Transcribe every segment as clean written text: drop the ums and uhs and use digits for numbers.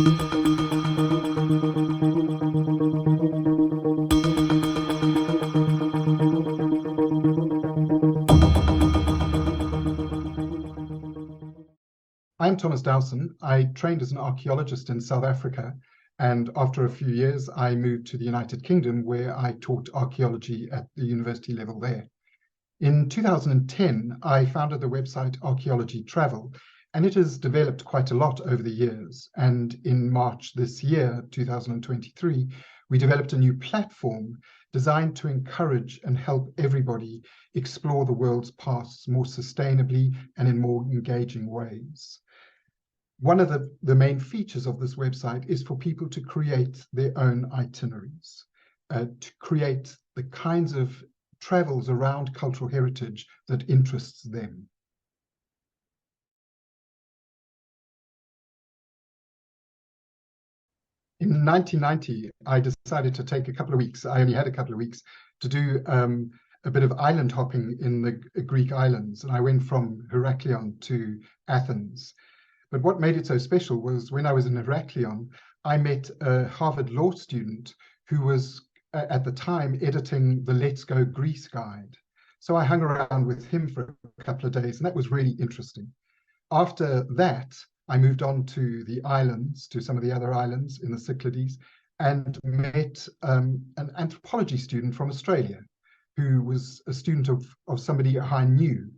I'm Thomas Dowson. I trained as an archaeologist in South Africa, and after a few years, I moved to the United Kingdom, where I taught archaeology at the university level there. In 2010, I founded the website Archaeology Travel, and it has developed quite a lot over the years. And in March this year, 2023, we developed a new platform designed to encourage and help everybody explore the world's pasts more sustainably and in more engaging ways. One of the main features of this website is for people to create their own itineraries, to create the kinds of travels around cultural heritage that interests them. In 1990, I decided to take a couple of weeks. I only had a couple of weeks to do a bit of island hopping in the Greek islands. And I went from Heraklion to Athens. But what made it so special was when I was in Heraklion, I met a Harvard law student who was at the time editing the Let's Go Greece guide. So I hung around with him for a couple of days, and that was really interesting. After that, I moved on to the islands, to some of the other islands in the Cyclades, and met an anthropology student from Australia who was a student of somebody I knew.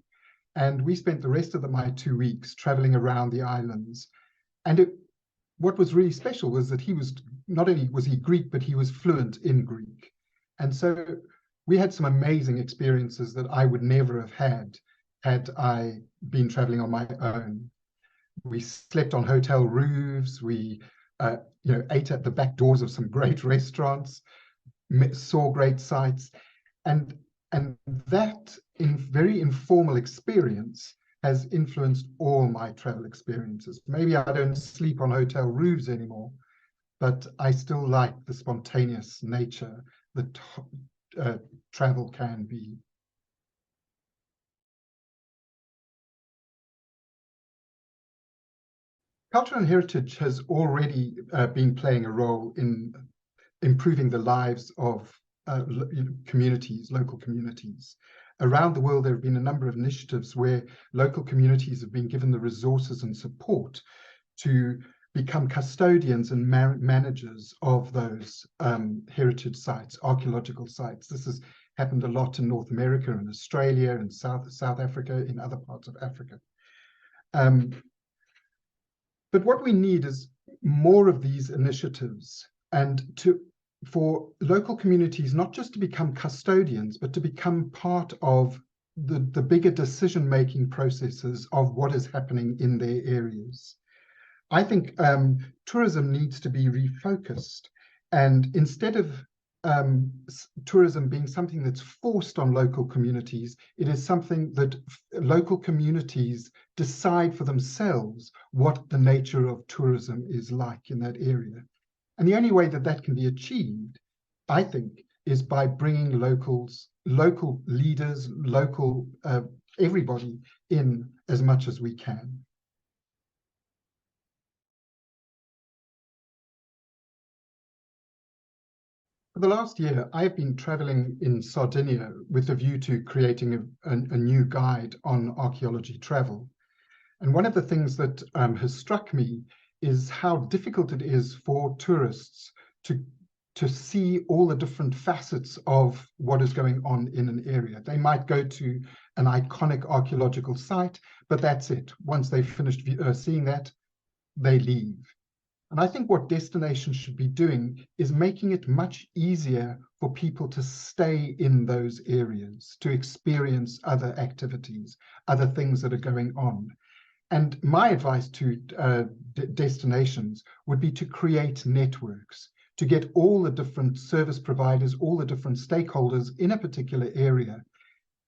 And we spent the rest of my 2 weeks traveling around the islands. And what was really special was that he was, not only was he Greek, but he was fluent in Greek. And so we had some amazing experiences that I would never have had I been traveling on my own. We slept on hotel roofs. We ate at the back doors of some great restaurants, saw great sights. And that very informal experience has influenced all my travel experiences. Maybe I don't sleep on hotel roofs anymore, but I still like the spontaneous nature that travel can be. Culture and heritage has already been playing a role in improving the lives of communities, local communities. Around the world, there have been a number of initiatives where local communities have been given the resources and support to become custodians and managers of those heritage sites, archaeological sites. This has happened a lot in North America and Australia and South Africa, in other parts of Africa. But what we need is more of these initiatives, and for local communities not just to become custodians, but to become part of the bigger decision-making processes of what is happening in their areas. I think tourism needs to be refocused, and instead of tourism being something that's forced on local communities, it is something that local communities decide for themselves what the nature of tourism is like in that area. And the only way that that can be achieved, I think, is by bringing local leaders, everybody in as much as we can. For the last year, I've been traveling in Sardinia with a view to creating a new guide on archaeology travel. And one of the things that has struck me is how difficult it is for tourists to see all the different facets of what is going on in an area. They might go to an iconic archaeological site, but that's it. Once they've finished seeing that, they leave. And I think what destinations should be doing is making it much easier for people to stay in those areas, to experience other activities, other things that are going on. And my advice to destinations would be to create networks, to get all the different service providers, all the different stakeholders in a particular area,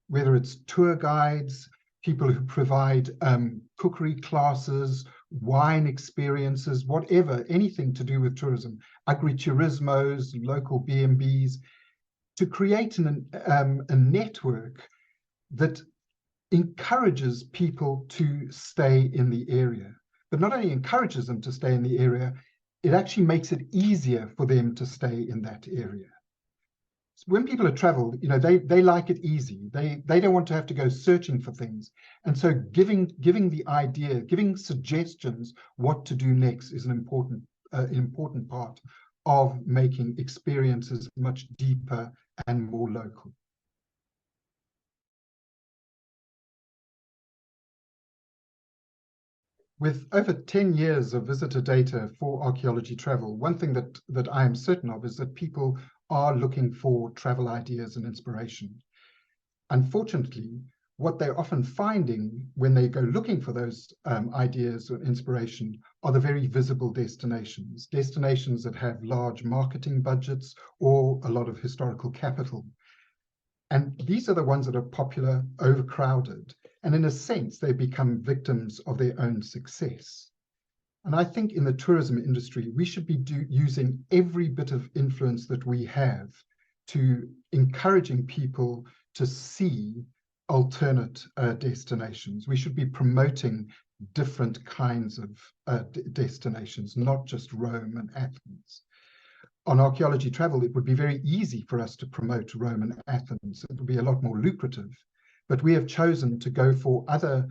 whether it's tour guides, people who provide cookery classes, wine experiences, whatever, anything to do with tourism, agriturismos, local B&Bs, to create a network that encourages people to stay in the area, but not only encourages them to stay in the area, it actually makes it easier for them to stay in that area. When people have traveled, they like it easy. They don't want to have to go searching for things. And so giving the idea, giving suggestions what to do next is an important part of making experiences much deeper and more local. With over 10 years of visitor data for Archaeology Travel, one thing that I am certain of is that people are looking for travel ideas and inspiration. Unfortunately, what they're often finding when they go looking for those ideas or inspiration are the very visible destinations that have large marketing budgets or a lot of historical capital. And these are the ones that are popular, overcrowded, and in a sense, they become victims of their own success. And I think in the tourism industry, we should be using every bit of influence that we have to encouraging people to see alternate destinations. We should be promoting different kinds of destinations, not just Rome and Athens. On Archaeology Travel, it would be very easy for us to promote Rome and Athens. It would be a lot more lucrative. But we have chosen to go for other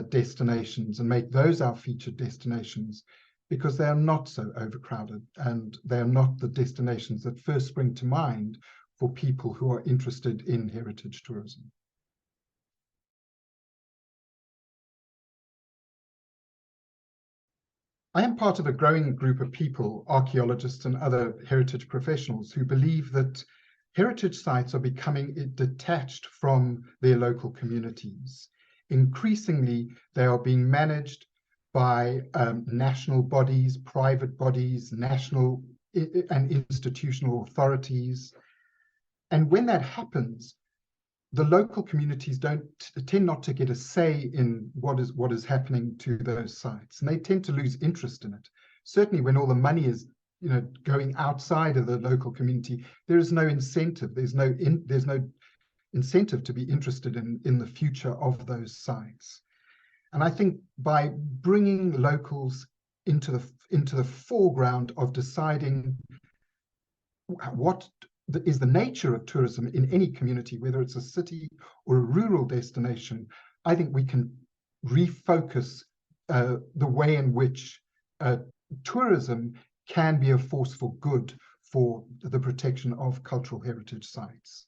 destinations and make those our featured destinations because they are not so overcrowded and they are not the destinations that first spring to mind for people who are interested in heritage tourism. I am part of a growing group of people, archaeologists and other heritage professionals, who believe that heritage sites are becoming detached from their local communities. Increasingly, they are being managed by national bodies, private bodies, national and institutional authorities. And when that happens, the local communities tend not to get a say in what is happening to those sites, and they tend to lose interest in it. Certainly, when all the money is going outside of the local community, there is no incentive. There's no incentive to be interested in the future of those sites. And I think by bringing locals into the foreground of deciding what is the nature of tourism in any community, whether it's a city or a rural destination, I think we can refocus the way in which tourism can be a force for good for the protection of cultural heritage sites.